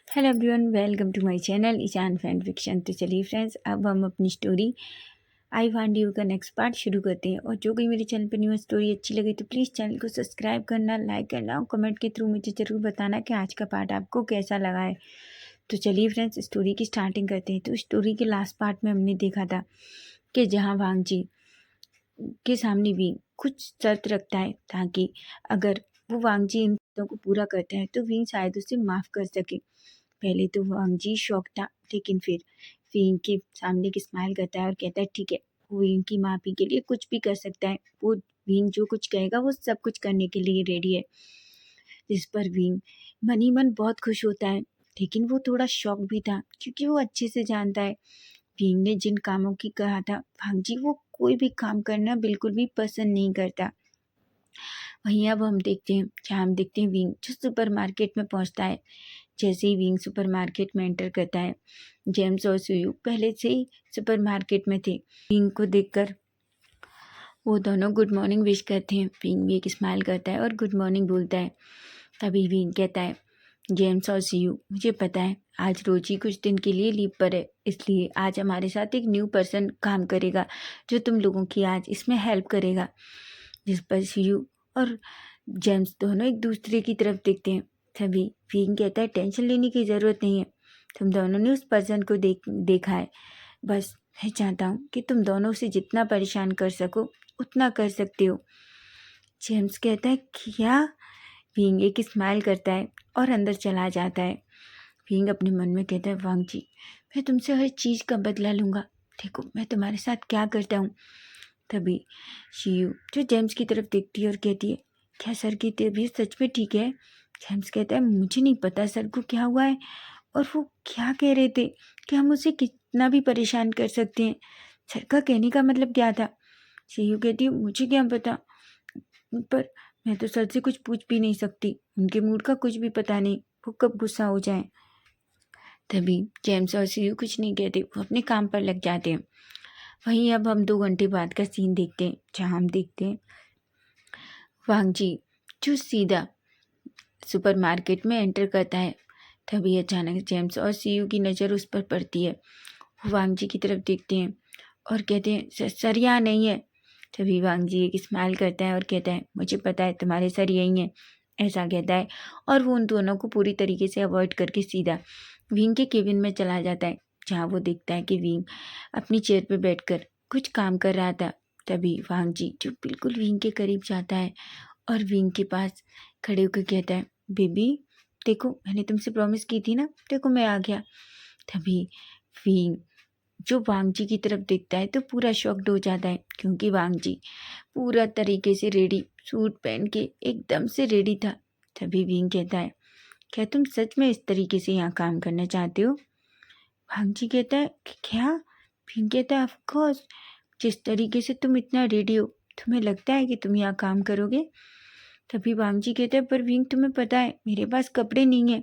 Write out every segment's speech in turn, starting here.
Hello everyone, welcome to my channel Ishaan fan fiction. तो चलिए friends, अब हम अपनी स्टोरी आई वांट यू का नेक्स्ट पार्ट शुरू करते हैं। और जो कोई मेरे चैनल पर न्यू स्टोरी अच्छी लगे तो प्लीज़ चैनल को सब्सक्राइब करना, लाइक करना और कमेंट के थ्रू मुझे ज़रूर बताना कि आज का पार्ट आपको कैसा लगा है। तो चलिए फ्रेंड्स, स्टोरी की स्टार्टिंग करते हैं। तो स्टोरी के लास्ट पार्ट में हमने देखा था कि जहाँ वांग जी के सामने भी कुछ शर्त रखता है ताकि अगर वो वांग जी इन शर्तों को पूरा करते हैं तो विंग शायद उसे माफ़ कर सके। पहले तो वांग जी शॉक था, लेकिन फिर विंग के सामने एक स्माइल करता है और कहता है ठीक है, वो विंग की माफ़ी के लिए कुछ भी कर सकता है। वो विंग जो कुछ कहेगा वो सब कुछ करने के लिए रेडी है। जिस पर विंग मन ही मन बहुत खुश होता है, लेकिन वो थोड़ा शॉक भी था क्योंकि वो अच्छे से जानता है विंग ने जिन कामों की कहा था वांग जी वो कोई भी काम करना बिल्कुल भी पसंद नहीं करता। वहीं अब हम देखते हैं, जहाँ हम देखते हैं विंग जो सुपरमार्केट में पहुंचता है। जैसे ही विंग सुपरमार्केट में एंटर करता है, जेम्स और सुयू पहले से ही सुपरमार्केट में थे। विंग को देखकर वो दोनों गुड मॉर्निंग विश करते हैं। विंग भी एक स्माइल करता है और गुड मॉर्निंग बोलता है। तभी विंग कहता है, जेम्स और सीयू, मुझे पता है आज रोजी कुछ दिन के लिए लीव पर है, इसलिए आज हमारे साथ एक न्यू पर्सन काम करेगा जो तुम लोगों की आज इसमें हेल्प करेगा। जिस पर सीयू और जेम्स दोनों एक दूसरे की तरफ देखते हैं। तभी विंग कहता है, टेंशन लेने की ज़रूरत नहीं है, तुम दोनों ने उस पर्सन को देखा है। बस मैं चाहता हूँ कि तुम दोनों से जितना परेशान कर सको उतना कर सकते हो। जेम्स कहता है, क्या? विंग एक स्माइल करता है और अंदर चला जाता है। विंग अपने मन में कहता है, वांग जी, मैं तुमसे हर चीज़ का बदला लूँगा, देखो मैं तुम्हारे साथ क्या करता हूँ। तभी शियू जो जेम्स की तरफ देखती है और कहती है, क्या सर की तबीयत सच में ठीक है? जेम्स कहता है, मुझे नहीं पता सर को क्या हुआ है और वो क्या कह रहे थे कि हम उसे कितना भी परेशान कर सकते हैं। सर का कहने का मतलब क्या था? शियू कहती है, मुझे क्या पता, पर मैं तो सर से कुछ पूछ भी नहीं सकती, उनके मूड का कुछ भी पता नहीं, वो कब गुस्सा हो जाए। तभी जेम्स और सीयू कुछ नहीं कहते, वो अपने काम पर लग जाते हैं। वहीं अब हम 2 घंटे बाद का सीन देखते हैं, जहाँ हम देखते हैं वांग जी जो सीधा सुपरमार्केट में एंटर करता है। तभी अचानक जेम्स और सीयू की नज़र उस पर पड़ती है। वो वांग जी की तरफ देखते हैं और कहते हैं, सर यहाँ नहीं है। तभी वांग जी एक स्माइल करता है और कहता है, मुझे पता है तुम्हारे सर यही हैं, ऐसा कहता है। और वो उन दोनों को पूरी तरीके से अवॉइड करके सीधा विंग के केबिन में चला जाता है, जहाँ वो देखता है कि विंग अपनी चेयर पर बैठकर कुछ काम कर रहा था। तभी वांग जी जो बिल्कुल विंग के करीब जाता है और विंग के पास खड़े होकर कहता है, बेबी देखो मैंने तुमसे प्रॉमिस की थी ना, देखो मैं आ गया। तभी विंग जो वांग जी की तरफ देखता है तो पूरा शॉक्ड हो जाता है, क्योंकि वांग जी पूरा तरीके से रेडी, सूट पहन के एकदम से रेडी था। तभी विंग कहता है, क्या तुम सच में इस तरीके से यहाँ काम करना चाहते हो? वांग जी कहता है, क्या? विंग कहता है, ऑफ कोर्स, जिस तरीके से तुम इतना रेडी हो, तुम्हें लगता है कि तुम यहाँ काम करोगे? तभी वांग जी कहता है, पर विंग तुम्हें पता है मेरे पास कपड़े नहीं है।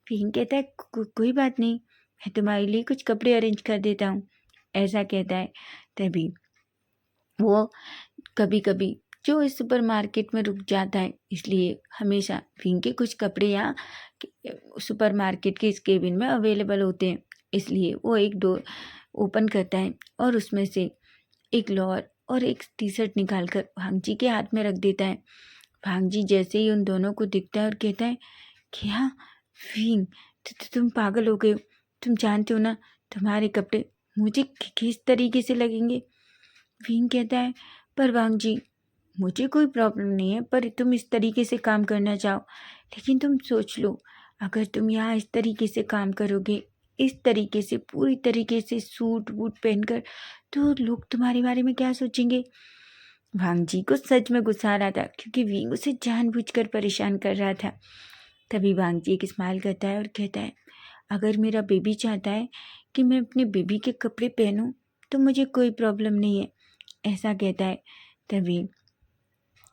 विंग कहता है, कोई बात नहीं, मैं तुम्हारे लिए कुछ कपड़े अरेंज कर देता हूँ, ऐसा कहता है। तभी वो कभी कभी जो इस सुपरमार्केट में रुक जाता है, इसलिए हमेशा विंग के कुछ कपड़े यहाँ सुपरमार्केट के इस केबिन में अवेलेबल होते हैं। इसलिए वो एक डोर ओपन करता है और उसमें से एक लोअर और एक टी शर्ट निकाल कर भांग जी के हाथ में रख देता है। भांग जी जैसे ही उन दोनों को दिखता है और कहता है, क्या विंग, तुम पागल हो गए हो, तुम जानते हो ना तुम्हारे कपड़े मुझे किस तरीके से लगेंगे? विंग कहता है, पर वांग जी मुझे कोई प्रॉब्लम नहीं है, पर तुम इस तरीके से काम करना चाहो, लेकिन तुम सोच लो, अगर तुम यहाँ इस तरीके से काम करोगे, इस तरीके से पूरी तरीके से सूट वूट पहनकर, तो लोग तुम्हारे बारे में क्या सोचेंगे? वांग जी को सच में गुस्सा आ रहा था, क्योंकि विंग उसे जानबूझकर परेशान कर रहा था। तभी वांग जी एक स्माइल करता है और कहता है, अगर मेरा बेबी चाहता है कि मैं अपने बेबी के कपड़े पहनूं तो मुझे कोई प्रॉब्लम नहीं है, ऐसा कहता है। तभी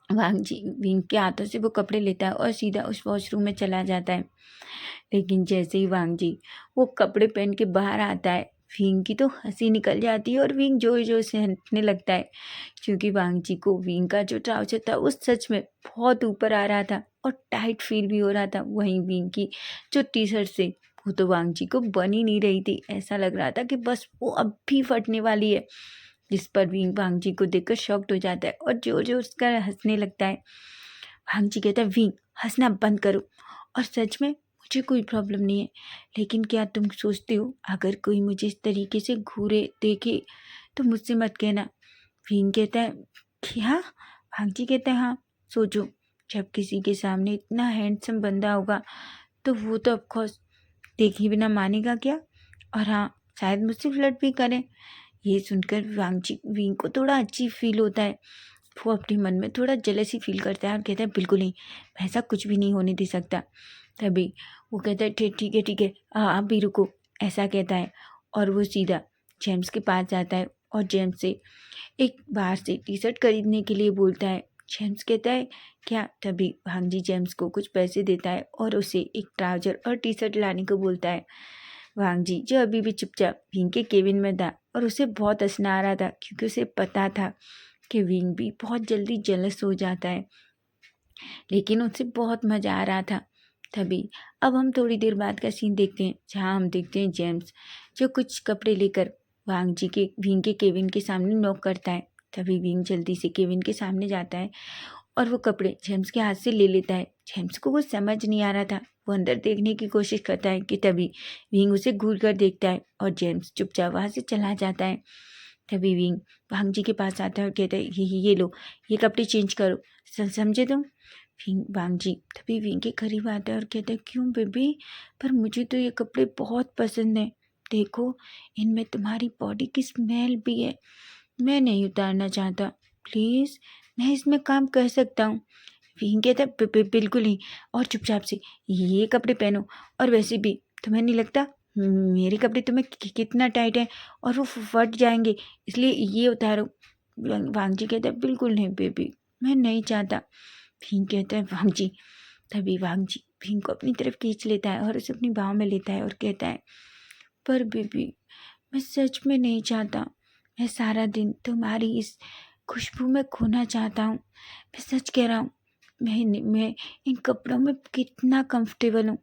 वांग जी विंग के हाथों से वो कपड़े लेता है और सीधा उस वॉशरूम में चला जाता है। लेकिन जैसे ही वांग जी वो कपड़े पहन के बाहर आता है, विंग की तो हंसी निकल जाती है और विंग जोर जोर से हंसने लगता है, क्योंकि वांग जी को विंग का जो ट्राउजर था वो सच में बहुत ऊपर आ रहा था और टाइट फील भी हो रहा था। वहीं विंग की जो टी शर्ट से वो तो वांग जी को बन ही नहीं रही थी, ऐसा लग रहा था कि बस वो अब भी फटने वाली है। जिस पर विंग वांग जी को देखकर शॉक्ड हो जाता है और जोर जोर कर हंसने लगता है। वांग जी कहता है, विंग हंसना बंद करो, और सच में मुझे कोई प्रॉब्लम नहीं है, लेकिन क्या तुम सोचते हो अगर कोई मुझे इस तरीके से घूरे देखे तो मुझसे मत कहना। विंग कहता है, क्या? वांग जी कहता है, हाँ सोचो, जब किसी के सामने इतना हैंडसम बंदा होगा तो वो तो ऑफकोर्स देखे बिना मानेगा क्या, और हाँ शायद मुझसे फ्लर्ट भी करें। ये सुनकर विंग को थोड़ा अजीब फील होता है। वो अपने मन में थोड़ा जेलसी फील करता है और कहता है, बिल्कुल नहीं, मैं ऐसा कुछ भी नहीं होने दे सकता। तभी वो कहता है, ठीक है, आप भी रुको, ऐसा कहता है। और वो सीधा जेम्स के पास जाता है और जेम्स से एक बाहर से टी शर्ट खरीदने के लिए बोलता है। जेम्स कहता है, क्या? तभी वांग जी जेम्स को कुछ पैसे देता है और उसे एक ट्राउजर और टी शर्ट लाने को बोलता है। वांग जी जो अभी भी चुपचाप विंग के केबिन में था और उसे बहुत हंसना आ रहा था, क्योंकि उसे पता था कि विंग भी बहुत जल्दी जेलस हो जाता है, लेकिन उसे बहुत मज़ा आ रहा था। तभी अब हम थोड़ी देर बाद का सीन देखते हैं, जहाँ हम देखते हैं जेम्स जो कुछ कपड़े लेकर विंग के केबिन के सामने नॉक करता है। तभी विंग जल्दी से केबिन के सामने जाता है और वो कपड़े जेम्स के हाथ से ले लेता है। जेम्स को कुछ समझ नहीं आ रहा था, वो अंदर देखने की कोशिश करता है कि तभी विंग उसे घूर कर देखता है और जेम्स चुपचाप वहाँ से चला जाता है। तभी विंग वांग जी के पास आता है और कहता है, ये लो, ये कपड़े चेंज करो, समझे तुम? वांग जी तभी विंग के करीब आता है और कहता है, क्यों बेबी, पर मुझे तो ये कपड़े बहुत पसंद हैं, देखो इनमें तुम्हारी बॉडी की स्मेल भी है, मैं नहीं उतारना चाहता, प्लीज़ मैं इसमें काम कर सकता हूँ। विंग कहता है, बिल्कुल नहीं, और चुपचाप से ये कपड़े पहनो, और वैसे भी तुम्हें नहीं लगता मेरे कपड़े तुम्हें कितना टाइट है और वो फट जाएंगे, इसलिए ये उतारो। वांग जी कहता है, बिल्कुल नहीं बेबी, मैं नहीं चाहता। विंग कहता है, वांग जी। तभी वांग जी विंग को अपनी तरफ खींच लेता है और उसे अपनी बाहों में लेता है और कहता है, पर बेबी मैं सच में नहीं चाहता, मैं सारा दिन तुम्हारी इस खुशबू में खोना चाहता हूँ, मैं सच कह रहा हूँ, मैं इन कपड़ों में कितना कंफर्टेबल हूँ।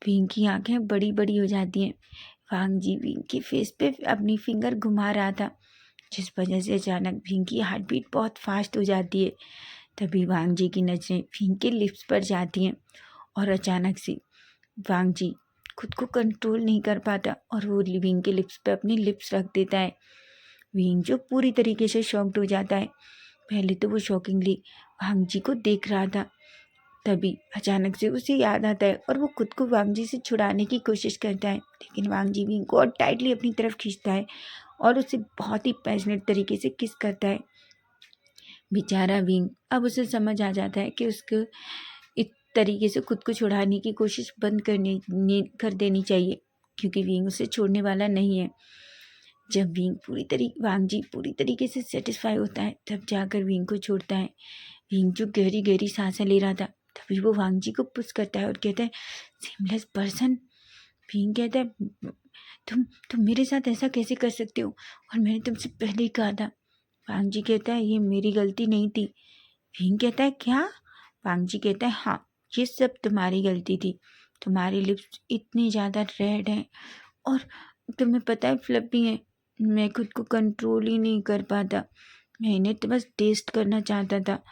विंग की आंखें बड़ी बड़ी हो जाती हैं। वांग जी विंग के फेस पे अपनी फिंगर घुमा रहा था, जिस वजह से अचानक विंग की हार्ट बीट बहुत फास्ट हो जाती है। तभी वांग जी की नजरें विंग के लिप्स पर जाती हैं और अचानक से वांग जी खुद को कंट्रोल नहीं कर पाता और वो विंग के लिप्स पे अपनी लिप्स रख देता है। विंग जो पूरी तरीके से शॉक्ड हो जाता है। पहले तो वो शॉकिंगली वांग जी को देख रहा था, तभी अचानक से उसे याद आता है और वो खुद को वांग जी से छुड़ाने की कोशिश करता है, लेकिन वांग जी विंग को और टाइटली अपनी तरफ खींचता है और उसे बहुत ही पैशनेट तरीके से किस करता है। बेचारा विंग अब उसे समझ आ जाता है कि उसको इस तरीके से खुद को छुड़ाने की कोशिश बंद कर देनी चाहिए, क्योंकि विंग उसे छोड़ने वाला नहीं है। जब वांग जी पूरी तरीके से सेटिस्फाई होता है, तब जाकर विंग को छोड़ता है। विंग जो गहरी गहरी सांसें ले रहा था, तभी वो वांग जी को पुश करता है और कहता है, सेमलेस पर्सन। विंग कहता है, तुम मेरे साथ ऐसा कैसे कर सकते हो, और मैंने तुमसे पहले ही कहा था। वांग जी कहता है, ये मेरी गलती नहीं थी। विंग कहता है, क्या? वांग जी कहता है, हाँ ये सब तुम्हारी गलती थी, तुम्हारी लिप्स इतनी ज़्यादा रेड हैं और तुम्हें पता है फ्लफी हैं, मैं खुद को कंट्रोल ही नहीं कर पाता, मैं इन्हें तो बस टेस्ट करना चाहता था,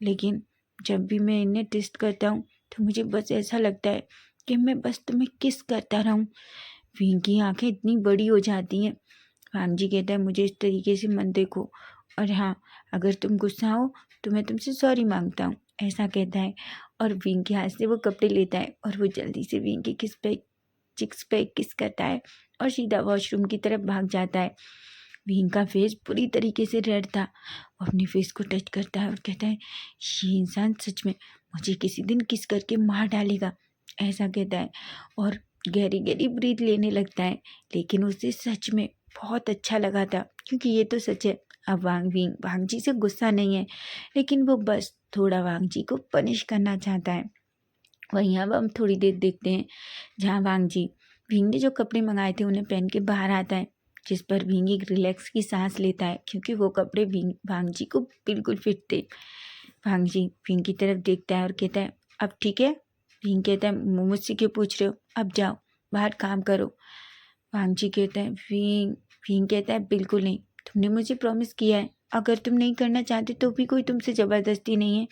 लेकिन जब भी मैं इन्हें टेस्ट करता हूँ तो मुझे बस ऐसा लगता है कि मैं बस तुम्हें किस करता रहूँ। विंग की आंखें इतनी बड़ी हो जाती हैं। वांग जी कहता है, मुझे इस तरीके से मत देखो, और हाँ अगर तुम गुस्सा हो तो मैं तुमसे सॉरी मांगता हूँ, ऐसा कहता है। और विंग के हाथ से वो कपड़े लेता है और वो जल्दी से विंग के चिक्स पे किस करता है और सीधा वॉशरूम की तरफ भाग जाता है। विंग का फेस पूरी तरीके से रेड था, वो अपने फेस को टच करता है और कहता है, ये इंसान सच में मुझे किसी दिन किस करके मार डालेगा, ऐसा कहता है और गहरी गहरी ब्रीथ लेने लगता है। लेकिन उसे सच में बहुत अच्छा लगा था, क्योंकि ये तो सच है, अब वांग जी से गुस्सा नहीं है, लेकिन वो बस थोड़ा वांग जी को पनिश करना चाहता है। वहीं अब हम थोड़ी देर देखते हैं, जहाँ वांग जी विंग ने जो कपड़े मंगाए थे उन्हें पहन के बाहर आता है। जिस पर विंग एक रिलैक्स की सांस लेता है क्योंकि वो कपड़े भांगजी को बिल्कुल फिट थे। भांगजी विंग की तरफ देखता है और कहता है अब ठीक है। विंग कहता है मुझसे क्यों पूछ रहे हो, अब जाओ बाहर काम करो। भांगजी कहता है विंग कहता है बिल्कुल नहीं, तुमने मुझे प्रॉमिस किया है, अगर तुम नहीं करना चाहते तो भी कोई तुमसे ज़बरदस्ती नहीं है,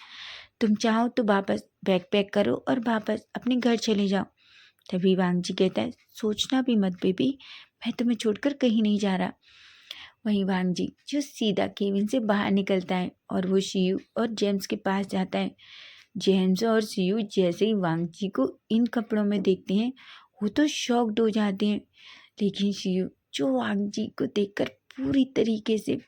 तुम चाहो तो वापस बैग पैक करो और वापस अपने घर चले जाओ। तभी वांगजी कहता है सोचना भी मत बेबी, मैं तुम्हें छोड़कर कहीं नहीं जा रहा। वहीं वांगजी जो सीधा केविन से बाहर निकलता है और वो शियू और जेम्स के पास जाता है। जेम्स और शियू जैसे ही वांगजी को इन कपड़ों में देखते हैं वो तो शॉक्ड हो जाते हैं, लेकिन शियू जो वांगजी को देखकर पूरी तरीके से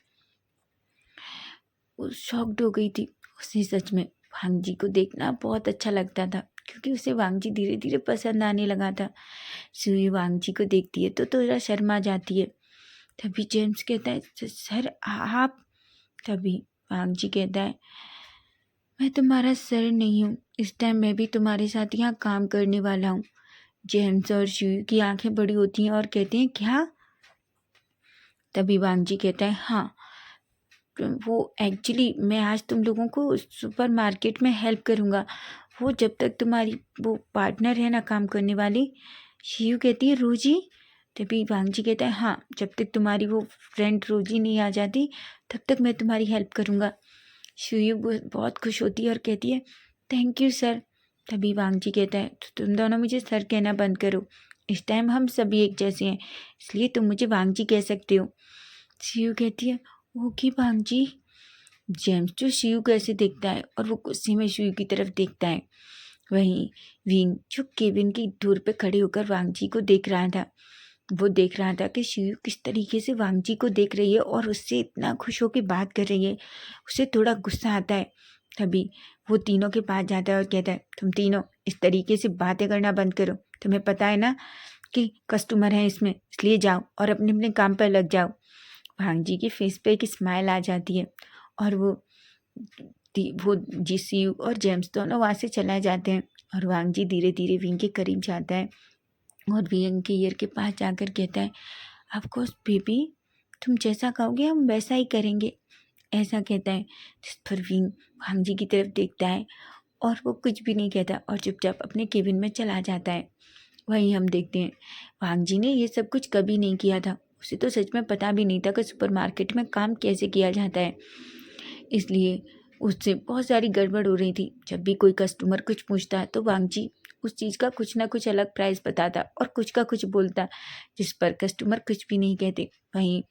शॉक्ड हो गई थी, उसे सच में वांगजी को देखना बहुत अच्छा लगता था क्योंकि उसे वांगजी धीरे धीरे पसंद आने लगा था। शियू वांगजी को देखती है तो थोड़ा शर्मा जाती है। तभी जेम्स कहता है सर आप। तभी वांगजी कहता है मैं तुम्हारा सर नहीं हूँ, इस टाइम मैं भी तुम्हारे साथ यहाँ काम करने वाला हूँ। जेम्स और शियू की आंखें बड़ी होती हैं और कहते हैं क्या। तभी वांगजी कहता है हाँ, वो एक्चुअली मैं आज तुम लोगों को सुपर मार्केट में हेल्प करूँगा, वो जब तक तुम्हारी वो पार्टनर है ना काम करने वाली। शियू कहती है रोजी। तभी वांगजी कहता है हाँ, जब तक तुम्हारी वो फ्रेंड रोजी नहीं आ जाती तब तक मैं तुम्हारी हेल्प करूँगा। शियू बहुत खुश होती है और कहती है थैंक यू सर। तभी वांगजी कहता है तो तुम दोनों मुझे सर कहना बंद करो, इस टाइम हम सभी एक जैसे हैं, इसलिए तुम मुझे वांगजी कह सकते हो। शियू कहती है ओके वांगजी। जेम्स जो शियू को ऐसे देखता है और वो गुस्से में शियू की तरफ देखता है। वहीं विंग जो केबिन की दूर पे खड़े होकर वांगजी को देख रहा था, वो देख रहा था कि शियू किस तरीके से वांगजी को देख रही है और उससे इतना खुश होकर बात कर रही है। उसे थोड़ा गुस्सा आता है। तभी वो तीनों के पास जाता है और कहता है तुम तीनों इस तरीके से बातें करना बंद करो, तुम्हें पता है ना कि कस्टमर हैं इसमें, इसलिए जाओ और अपने अपने काम पर लग जाओ। भांगजी के फेस पे एक स्माइल आ जाती है और वो जीसीयू और जेम्स दोनों वहाँ से चला जाते हैं और वांगजी धीरे धीरे विंग के करीब जाता है और विंग के ईयर के पास जाकर कहता है ऑफ कोर्स बेबी, तुम जैसा कहोगे हम वैसा ही करेंगे, ऐसा कहता है। जिस पर विंग वांगजी की तरफ देखता है और वो कुछ भी नहीं कहता और चुपचाप अपने केबिन में चला जाता है। वहीं हम देखते हैं वांगजी ने ये सब कुछ कभी नहीं किया था, उसे तो सच में पता भी नहीं था कि सुपरमार्केट में काम कैसे किया जाता है, इसलिए उससे बहुत सारी गड़बड़ हो रही थी। जब भी कोई कस्टमर कुछ पूछता तो वांगजी उस चीज़ का कुछ ना कुछ अलग प्राइस बताता और कुछ का कुछ बोलता, जिस पर कस्टमर कुछ भी नहीं कहते। वहीं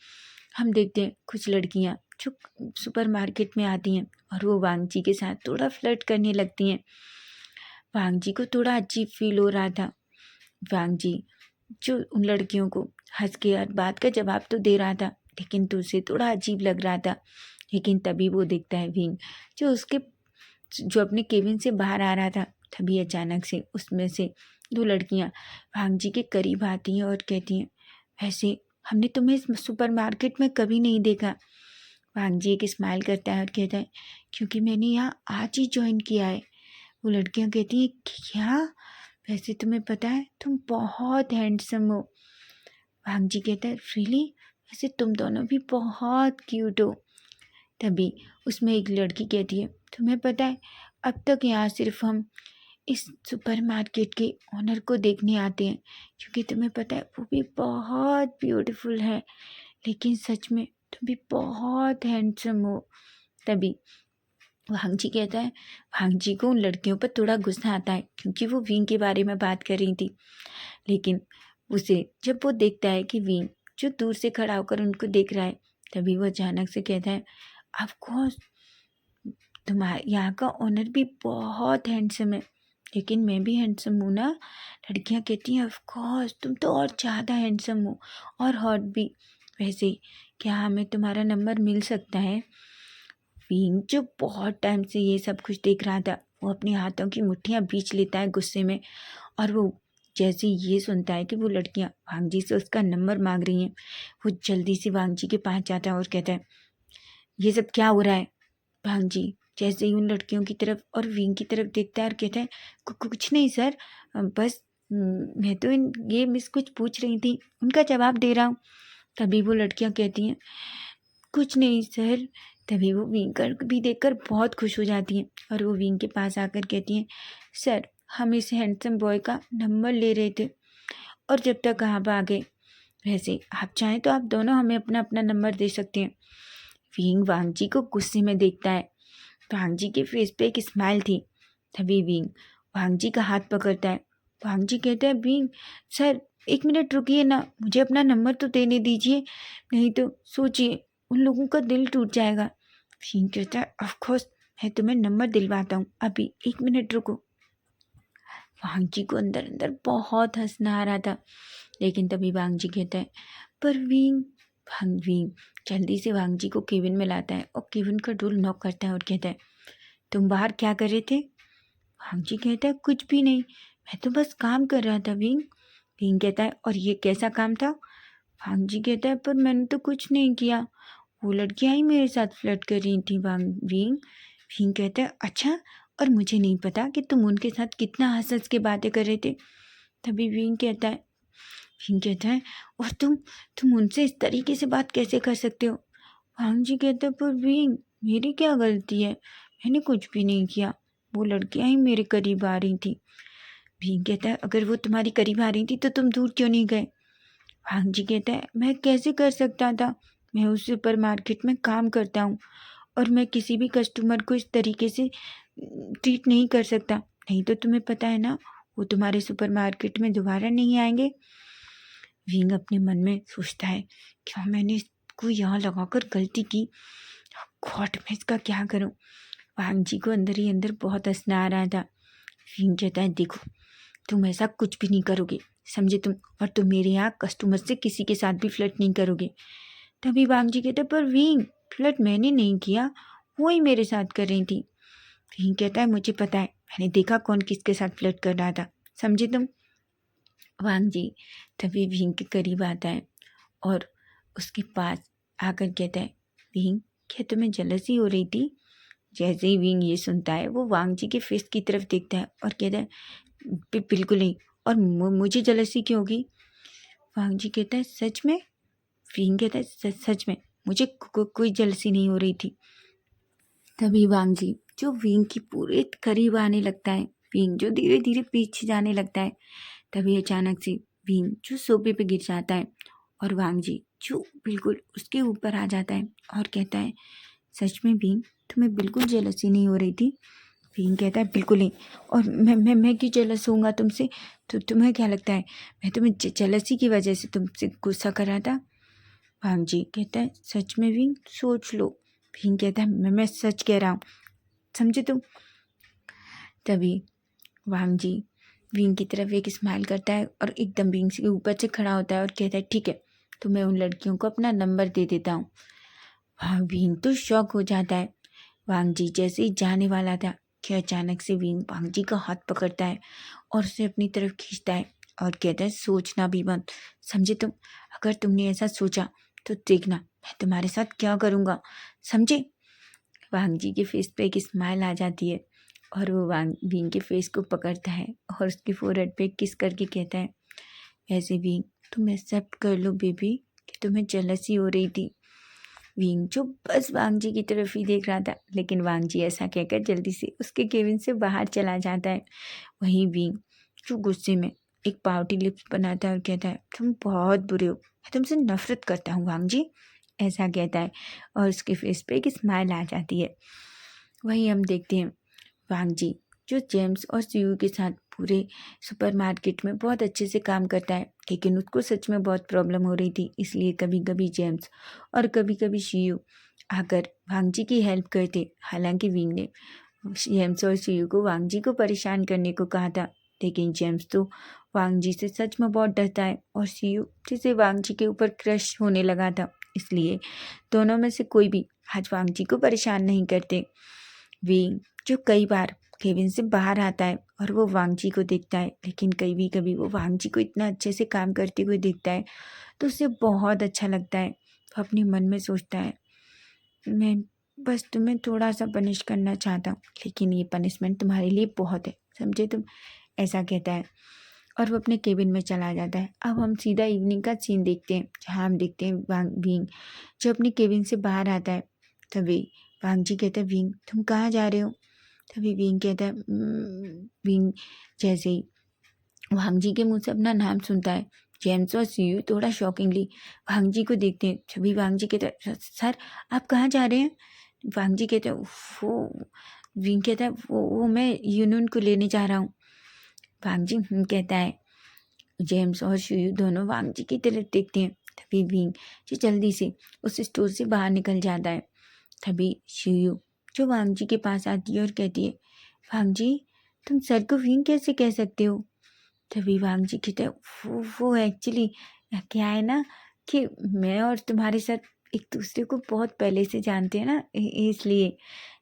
हम देखते हैं कुछ लड़कियां जो सुपरमार्केट में आती हैं और वो वांगजी के साथ थोड़ा फ्लर्ट करने लगती हैं। वांगजी को थोड़ा अजीब फील हो रहा था। वांगजी जो उन लड़कियों को हंस के हर बात का जवाब तो दे रहा था, लेकिन तो उसे थोड़ा अजीब लग रहा था। लेकिन तभी वो देखता है विंग जो अपने केबिन से बाहर आ रहा था। तभी अचानक से उसमें से दो लड़कियां वांगजी के करीब आती हैं और कहती हैं वैसे हमने तुम्हें इस सुपरमार्केट में कभी नहीं देखा। वांगजी एक स्माइल करता है और कहता है क्योंकि मैंने यहाँ आज ही ज्वाइन किया है। वो लड़कियां कहती हैं क्या, वैसे तुम्हें पता है तुम बहुत हैंडसम हो। वांगजी कहता है रियली, वैसे तुम दोनों भी बहुत क्यूट हो। तभी उसमें एक लड़की कहती है तुम्हें पता है अब तक यहाँ सिर्फ हम इस सुपरमार्केट के ओनर को देखने आते हैं क्योंकि तुम्हें पता है वो भी बहुत ब्यूटीफुल है, लेकिन सच में तुम भी बहुत हैंडसम हो। तभी वांगजी कहता है, वांगजी को उन लड़कियों पर थोड़ा गुस्सा आता है क्योंकि वो विंग के बारे में बात कर रही थी, लेकिन उसे जब वो देखता है कि विंग जो दूर से खड़ा होकर उनको देख रहा है, तभी वो अचानक से कहता है ऑफ कोर्स तुम्हारे यहाँ का ओनर भी बहुत हैंडसम है, लेकिन मैं भी हैंडसम हूँ ना। लड़कियाँ कहती हैं ऑफ कोर्स तुम तो और ज़्यादा हैंडसम हो और हॉट भी। वैसे क्या हमें तुम्हारा नंबर मिल सकता है। विंग जो बहुत टाइम से ये सब कुछ देख रहा था, वो अपने हाथों की मुट्ठियाँ बीच लेता है गुस्से में और वो जैसे ये सुनता है कि वो लड़कियाँ वांगजी से उसका नंबर मांग रही हैं, वो जल्दी से वांगजी के पास जाता है और कहता है ये सब क्या हो रहा है। वांगजी जैसे ही उन लड़कियों की तरफ और विंग की तरफ देखता है और कहता है कुछ नहीं सर, बस मैं तो ये मिस कुछ पूछ रही थी, उनका जवाब दे रहा हूँ। तभी वो लड़कियां कहती हैं कुछ नहीं सर। तभी वो विंग कर भी देखकर बहुत खुश हो जाती हैं और वो विंग के पास आकर कहती हैं सर हम इस हैंडसम बॉय का नंबर ले रहे थे और जब तक आप आ गए, वैसे आप चाहें तो आप दोनों हमें अपना अपना नंबर दे सकते हैं। विंग वांग जी को गुस्से में देखता है। वांग जी के फेस पे एक स्माइल थी। तभी विंग वांग जी का हाथ पकड़ता है। वांग जी कहता है विंग सर 1 मिनट रुकिए ना, मुझे अपना नंबर तो देने दीजिए, नहीं तो सोचिए उन लोगों का दिल टूट जाएगा। विंग कहता है ऑफ कोर्स मैं तुम्हें नंबर दिलवाता हूँ, अभी 1 मिनट रुको। वांग जी को अंदर अंदर बहुत हंसना आ रहा था, लेकिन तभी वांग जी कहता है पर विंग जल्दी से वांग जी को केबिन में लाता है और केबिन का डोर नॉक करता है और कहता है तुम बाहर क्या कर रहे थे? वांग जी कहता है कुछ भी नहीं, मैं तो बस काम कर रहा था विंग। विंग कहता है और ये कैसा काम था? वांग जी कहता है पर मैंने तो कुछ नहीं किया, वो लड़कियां ही मेरे साथ फ्लर्ट कर रही थी विंग। विंग कहता है अच्छा, और मुझे नहीं पता कि तुम उनके साथ कितना हंस हंस के बातें कर रहे थे। तभी विंग कहता है और तुम उनसे इस तरीके से बात कैसे कर सकते हो? वांग जी कहता है पर विंग मेरी क्या गलती है, मैंने कुछ भी नहीं किया, वो लड़कियां ही मेरे करीब आ रही थी। विंग कहता है अगर वो तुम्हारी करीब आ रही थी तो तुम दूर क्यों नहीं गए? वांग जी कहता है मैं कैसे कर सकता था, मैं उस सुपर मार्केट में काम करता हूँ और मैं किसी भी कस्टमर को इस तरीके से ट्रीट नहीं कर सकता, नहीं तो तुम्हें पता है ना वो तुम्हारे सुपर मार्केट में दोबारा नहीं आएंगे। विंग अपने मन में सोचता है क्या मैंने इसको यहाँ लगाकर गलती की, गॉड मैं इसका क्या करूँ। वांग जी को अंदर ही अंदर बहुत हंसना आ रहा था। विंग कहता है देखो तुम ऐसा कुछ भी नहीं करोगे, समझे तुम, और तुम मेरे यहाँ कस्टमर से किसी के साथ भी फ्लर्ट नहीं करोगे। तभी वांग जी कहता है पर विंग फ्लर्ट मैंने नहीं किया, वो ही मेरे साथ कर रही थी। विंग कहता है मुझे पता है, मैंने देखा कौन किसके साथ फ्लर्ट कर रहा था, समझे तुम। वांग जी तभी विंग के करीब आता है और उसके पास आकर कहता है विंग क्या तुम्हें जलसी हो रही थी? जैसे ही विंग ये सुनता है वो वांग जी के फेस की तरफ देखता है और कहता है बिल्कुल नहीं, और मुझे जलसी क्यों होगी? वांग जी कहता है सच में? विंग कहता है सच में मुझे कोई जलसी नहीं हो रही थी। तभी वांग जी जो विंग की पूरे करीब आने लगता है, विंग जो धीरे धीरे पीछे जाने लगता है, तभी अचानक से विंग जो सोफे पे गिर जाता है और वांग जी जो बिल्कुल उसके ऊपर आ जाता है और कहता है सच में विंग तुम्हें बिल्कुल जेलसी नहीं हो रही थी? विंग कहता है बिल्कुल नहीं, और मैं क्यों जेलस होऊंगा तुमसे, तो तुम्हें क्या लगता है मैं तुम्हें जेलसी की वजह से तुमसे गुस्सा कर रहा था? वांग जी कहता है सच में विंग सोच लो। विंग कहता है मैं सच कह रहा हूँ, समझे तुम। तभी वांग जी विंग की तरफ एक स्माइल करता है और एकदम विंग के ऊपर से खड़ा होता है और कहता है ठीक है तो मैं उन लड़कियों को अपना नंबर दे देता हूँ। विंग तो शॉक हो जाता है। वांग जी जैसे ही जाने वाला था कि अचानक से विंग वांग जी का हाथ पकड़ता है और उसे अपनी तरफ खींचता है और कहता है सोचना भी मत, समझे तुम, अगर तुमने ऐसा सोचा तो देखना मैं तुम्हारे साथ क्या करूँगा, समझे। वांग जी के फेस पे एक स्माइल आ जाती है और वो विंग के फेस को पकड़ता है और उसके फोरहेड पे किस करके कहता है ऐसे विंग तुम एक्सेप्ट कर लो बेबी कि तुम्हें जेलसी हो रही थी। विंग जो बस वांग जी की तरफ ही देख रहा था, लेकिन वांग जी ऐसा कहकर जल्दी से उसके केबिन से बाहर चला जाता है। वहीं विंग जो गुस्से में एक पाउटी लिप्स बनाता है और कहता है तुम बहुत बुरे हो, मैं तुमसे नफरत करता हूँ वांग जी, ऐसा कहता है और उसके फेस पे एक स्माइल आ जाती है। वहीं हम देखते हैं वांग जी जो जेम्स और सीयू के साथ पूरे सुपरमार्केट में बहुत अच्छे से काम करता है, लेकिन उसको सच में बहुत प्रॉब्लम हो रही थी, इसलिए कभी कभी जेम्स और कभी कभी सीयू आकर वांग जी की हेल्प करते। हालांकि विंग ने जेम्स और सीयू को वांग जी को परेशान करने को कहा था, लेकिन जेम्स तो वांग जी से सच में बहुत डरता है और सीयू जिसे वांग जी के ऊपर क्रश होने लगा था, इसलिए दोनों में से कोई भी आज वांग जी को परेशान नहीं करते। विंग जो कई बार केबिन से बाहर आता है और वो वांग जी को देखता है, लेकिन कभी कभी वो वांग जी को इतना अच्छे से काम करते हुए देखता है तो उसे बहुत अच्छा लगता है। वो अपने मन में सोचता है मैं बस तुम्हें थोड़ा सा पनिश करना चाहता हूँ, लेकिन ये पनिशमेंट तुम्हारे लिए बहुत है, समझे तुम, ऐसा कहता है। और वो अपने केबिन में चला जाता है। अब हम सीधा इवनिंग का सीन देखते हैं, जहाँ हम देखते हैं विंग जो अपनी केबिन से बाहर आता है। तभी वांग जी कहते हैं, विंग तुम कहाँ जा रहे हो? तभी विंग कहता है, विंग जैसे ही वांग जी के मुंह से अपना नाम सुनता है, जेम्स और सीयू थोड़ा शॉकिंगली वांग जी को देखते हैं। तभी वांग जी कहते हैं, सर आप कहाँ जा रहे हैं? वांग जी कहते हैं, वो विंग कहता है, वो मैं यूनून को लेने जा रहा हूँ। वांग जी कहता है। जेम्स और शियू दोनों वांग जी की तरफ देखते हैं। तभी विंग जो जल्दी से उस स्टोर से बाहर निकल जाता है। तभी शियू जो वांग जी के पास आती है और कहती है, वांग जी तुम सर को विंग कैसे कह सकते हो? तभी वांग जी कहते हैं, वो एक्चुअली क्या है ना कि मैं और तुम्हारे सर एक दूसरे को बहुत पहले से जानते हैं ना, इसलिए।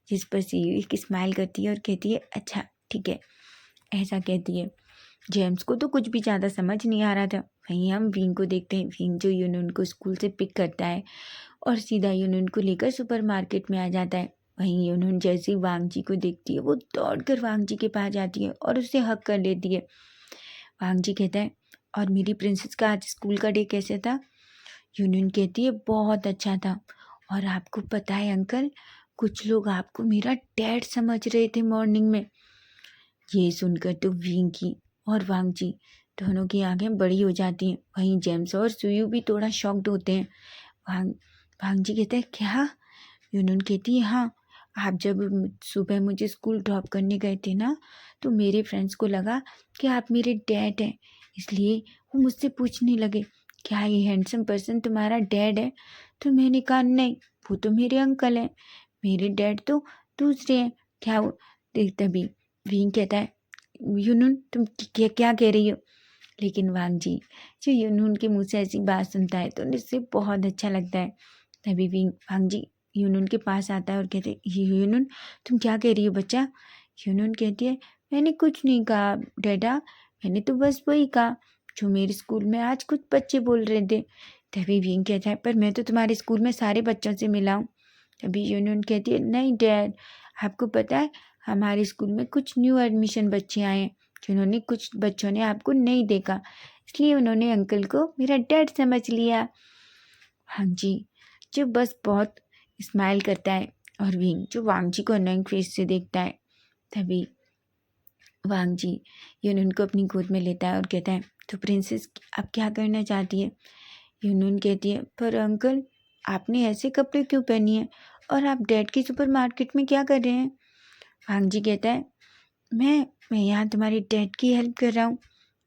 जिस पर शियू एक स्माइल करती है और कहती है, अच्छा ठीक है, ऐसा कहती है। जेम्स को तो कुछ भी ज़्यादा समझ नहीं आ रहा था। वहीं हम विंग को देखते हैं, विंग जो यूनून को स्कूल से पिक करता है और सीधा यूनून को लेकर सुपरमार्केट में आ जाता है। वहीं यूनून जैसे ही वांग जी को देखती है, वो दौड़कर वांग जी के पास जाती है और उसे हक कर लेती है। वांग जी कहता है, और मेरी प्रिंसेस का आज स्कूल का डे कैसे था? यूनून कहती है, बहुत अच्छा था। और आपको पता है अंकल, कुछ लोग आपको मेरा डैड समझ रहे थे मॉर्निंग में। ये सुनकर तो विंग की और वांग जी दोनों की आंखें बड़ी हो जाती हैं। वहीं जेम्स और सुयू भी थोड़ा शॉक्ड होते हैं। वांग वांग जी कहते हैं, क्या? यूनून कहती है, हाँ, आप जब सुबह मुझे स्कूल ड्रॉप करने गए थे ना, तो मेरे फ्रेंड्स को लगा कि आप मेरे डैड हैं, इसलिए वो मुझसे पूछने लगे, क्या ये हैंडसम पर्सन तुम्हारा डैड है? तो मैंने कहा, नहीं, वो तो मेरे अंकल हैं, मेरे डैड तो दूसरे हैं। क्या वो देख तभी विंग कहता है, यूनून तुम क्या क्या कह रही हो? लेकिन वांग जी जो यूनून के मुंह से ऐसी बात सुनता है तो उसे बहुत अच्छा लगता है। तभी वांग जी यूनून के पास आता है और कहते हैं, यूनून तुम क्या कह रही हो बच्चा? यूनून कहती है, मैंने कुछ नहीं कहा डैडा, मैंने तो बस वही कहा जो मेरे स्कूल में आज कुछ बच्चे बोल रहे थे। तभी विंग कहता है, पर मैं तो तुम्हारे स्कूल में सारे बच्चों से मिला हूँ। तभी यूनून कहती है, नहीं डैड, आपको पता है हमारे स्कूल में कुछ न्यू एडमिशन बच्चे आए हैं, जिन्होंने कुछ बच्चों ने आपको नहीं देखा, इसलिए उन्होंने अंकल को मेरा डैड समझ लिया। हाँ जी, जो बस बहुत स्माइल करता है और विंग जो वांग जी को अनोइंग फेस से देखता है। तभी वांग जी यूनून को अपनी गोद में लेता है और कहता है, तो प्रिंसेस आप क्या करना चाहती है? यूनून कहती है, पर अंकल आपने ऐसे कपड़े क्यों पहनी है और आप डैड की सुपरमार्केट में क्या कर रहे हैं? वांग जी कहता है, मैं यहाँ तुम्हारे डैड की हेल्प कर रहा हूँ।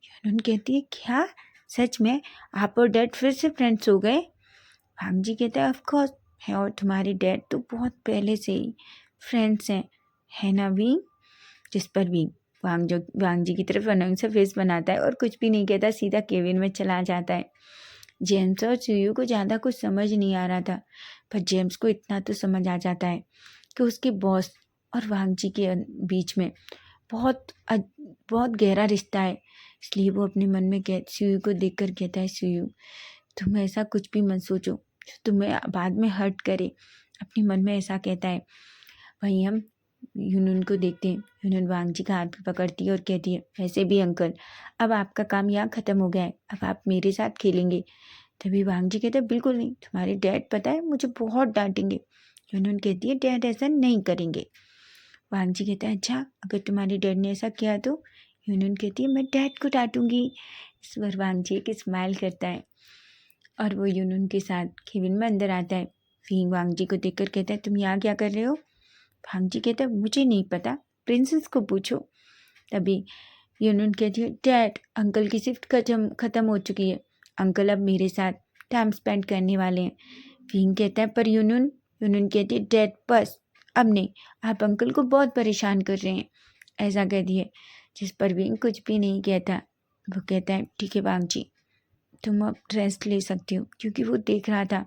यूनून कहती है, क्या सच में आप और डैड फिर से फ्रेंड्स हो गए? वांग जी कहता है, ऑफ कोर्स, मैं और तुम्हारे डैड तो बहुत पहले से ही फ्रेंड्स हैं, है ना विंग? जिस पर विंग वांग जी की तरफ अनोइंग सा फेस बनाता है और कुछ भी नहीं कहता, सीधा केबिन में चला जाता है। जेम्स और सुयू को ज़्यादा कुछ समझ नहीं आ रहा था, पर जेम्स को इतना तो समझ आ जाता है कि उसके बॉस और वांग जी के बीच में बहुत गहरा रिश्ता है। इसलिए वो अपने मन में सुयू को देखकर कहता है, सुयू तुम ऐसा कुछ भी मत सोचो जो तुम्हें बाद में हर्ट करे, अपने मन में ऐसा कहता है। वहीं हम यूनून को देखते हैं। यूनून वांग जी का हाथ पकड़ती है और कहती है, वैसे भी अंकल अब आपका काम यहाँ ख़त्म हो गया है, अब आप मेरे साथ खेलेंगे। तभी वांग जी कहते हैं, बिल्कुल नहीं, तुम्हारे डैड पता है मुझे बहुत डांटेंगे। यूनून कहती है, डैड ऐसा नहीं करेंगे। वांग जी कहता है, अच्छा अगर तुम्हारे डैड ने ऐसा किया तो? यूनून कहती है, मैं डैड को डांटूंगी। इस पर वांग जी एक स्माइल करता है और वो यूनून के साथ केबिन में अंदर आता है। फिर वांग जी को देखकर कहता है, तुम यहाँ क्या कर रहे हो? वांग जी कहता है, मुझे नहीं पता, प्रिंसेस को पूछो। तभी यूनून कहती है, डैड अंकल की शिफ्ट खत्म हो चुकी है, अंकल अब मेरे साथ टाइम स्पेंड करने वाले हैं। विंग कहता है, पर यूनून यूनून कहती है, डैड बस अब नहीं, आप अंकल को बहुत परेशान कर रहे हैं, ऐसा कह दिए। जिस पर विंग कुछ भी नहीं कहता। वो कहता है, ठीक है वांग जी, तुम अब रेस्ट ले सकती हो, क्योंकि वो देख रहा था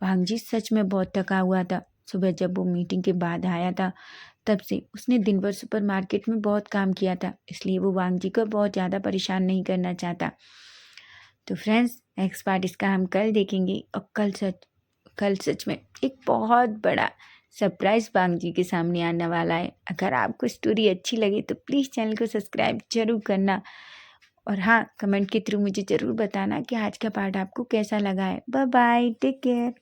वांग जी सच में बहुत थका हुआ था। सुबह जब वो मीटिंग के बाद आया था, तब से उसने दिन भर सुपरमार्केट में बहुत काम किया था, इसलिए वो वांग जी को बहुत ज़्यादा परेशान नहीं करना चाहता। तो फ्रेंड्स, नेक्स्ट पार्ट इसका हम कल देखेंगे और कल सच में एक बहुत बड़ा सरप्राइज वांग जी के सामने आने वाला है। अगर आपको स्टोरी अच्छी लगे तो प्लीज़ चैनल को सब्सक्राइब जरूर करना और हाँ, कमेंट के थ्रू मुझे ज़रूर बताना कि आज का पार्ट आपको कैसा लगा है। Bye bye, take care.